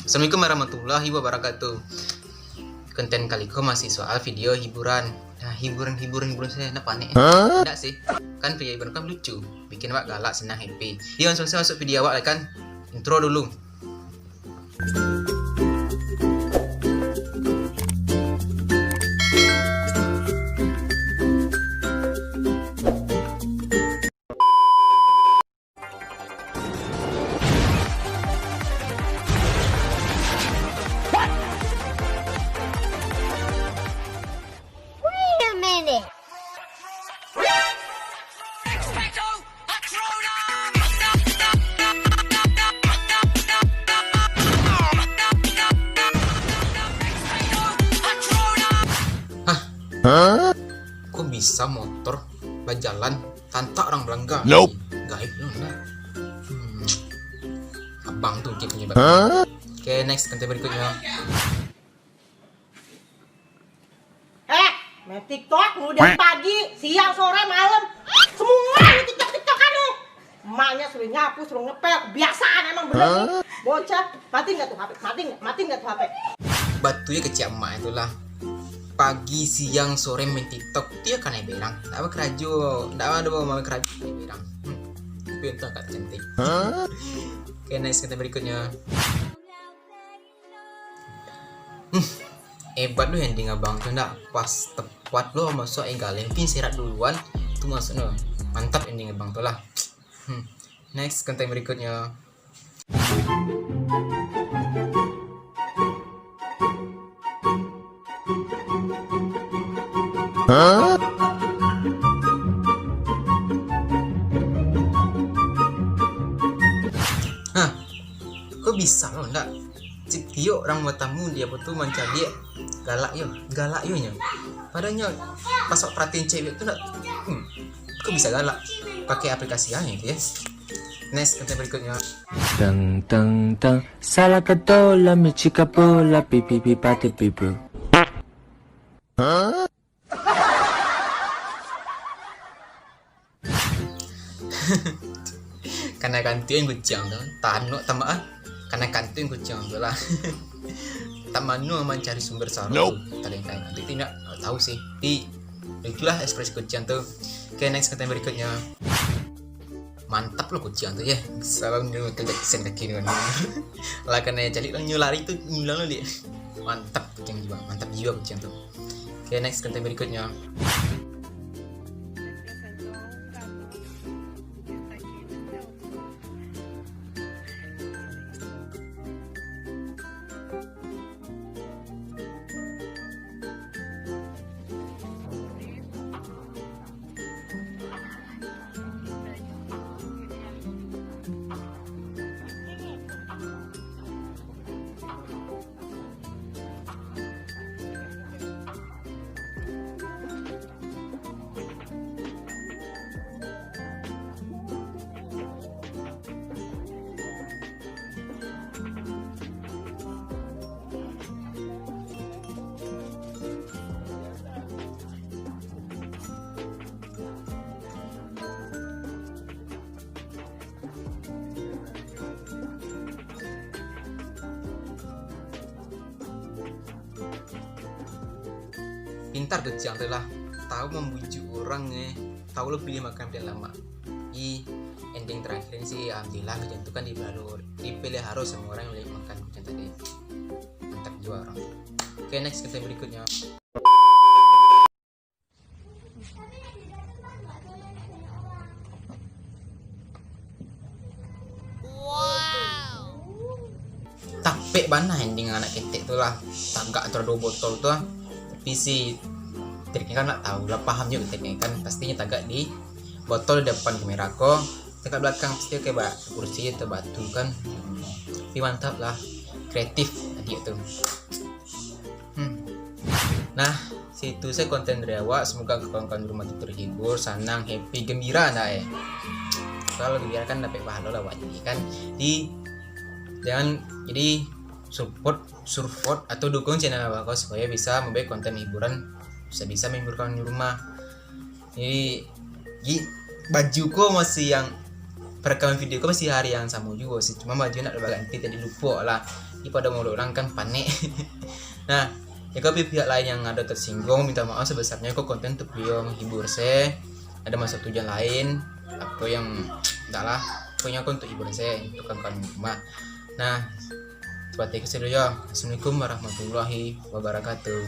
Assalamualaikum warahmatullahi wabarakatuh. Konten kali ko masih soal video hiburan. Nah, hiburan saya enak panik. Enggak sih. Kan video hiburan kan lucu, bikin awak galak, senang, happy. Yuk langsung masuk video awak kan. Intro dulu. Kok bisa motor berjalan tanpa orang belangga? Nope. Gaib loh nah. Abang tuh gitu penyebab. Oke, next konten berikutnya. Main TikTok mulai dari pagi, siang, sore, malam, semua lu TikTok-TikTokan lu. Emaknya suruh nyapu, suruh ngepel, kebiasaan emang bener nih. Bocah, mati nggak tuh HP? Mati nggak tuh HP? Batunya kecil emak itulah. Pagi, siang, sore main TikTok, dia kan berang. Tak apa kerajo, tak ada bawa mama kerajo berang. Tapi itu agak cantik. Oke, next konten berikutnya. Hebat lu ending abang tuh ndak pas tepat lo masuk egaleng pin serat duluan tuh masuk no. Mantap ending abang tuh lah. Next konten berikutnya. Kok bisa lo ndak? Tio orang matamu dia betul manca dia galak yo nya. Padahal pas perhatiin cewek tuh ndak, kok bisa galak? Pakai aplikasinya itu ya. Next konten berikutnya. Tang tang tang, salah katola mi chica pola pipi pipati pipu. Karena kantin gujang tuh, tanuk tamaan. Karena kantin gujang tuh lah. Tamanu mencari sumber sarung talenta nanti tidak tahu sih. Itulah ekspresi kucing tuh. Oke, next konten berikutnya. Mantap loh kucing tuh ya. Salam dulu kerja kesen kaki nih. Lah karena jadi nyulari tuh nyulang lo dia. Mantap kucing juga, mantap jiwa kucing tuh. Oke, next konten berikutnya. Pintar kucing tuh lah, tahu membujuk orang tahu lo pilih makan yang lama. Ending terakhir ini sih alhamdulillah kucing tuh kan dipilih harus sama orang yang lagi makan kucing tadi. Mantap juga orang. Oke, next konten berikutnya. Tapi mana ending anak ketek tuh lah, tagak terdo botol tuh. Tapi sih triknya kan nggak tahu lah, paham juga triknya kan, pastinya tagak di botol depan kamera ko, tagak belakang pasti kayak kursi atau batu kan. Tapi mantap lah, kreatif tadi itu. Nah situ saya konten dari awak, semoga kawan-kawan di rumah itu terhibur, senang, happy, gembira nah ya. Kalau gembira kan dapat pahala lah wajib kan. Jadi support atau dukung channel Abako supaya bisa membuat konten hiburan, bisa menghiburkan di rumah. Jadi bajuku masih yang perekaman video masih hari yang sama juga sih, cuma baju nak ganti tadi lupa lah. pada mau orang kan panik. Nah, jika pihak lain yang ada tersinggung minta maaf sebesarnya kok konten untuk beliau menghibur saya. Ada maksud tujuan lain atau yang enggak lah, pokoknya aku untuk hiburan saya untuk kawan rumah. Nah, seperti itu saja. Assalamualaikum warahmatullahi wabarakatuh.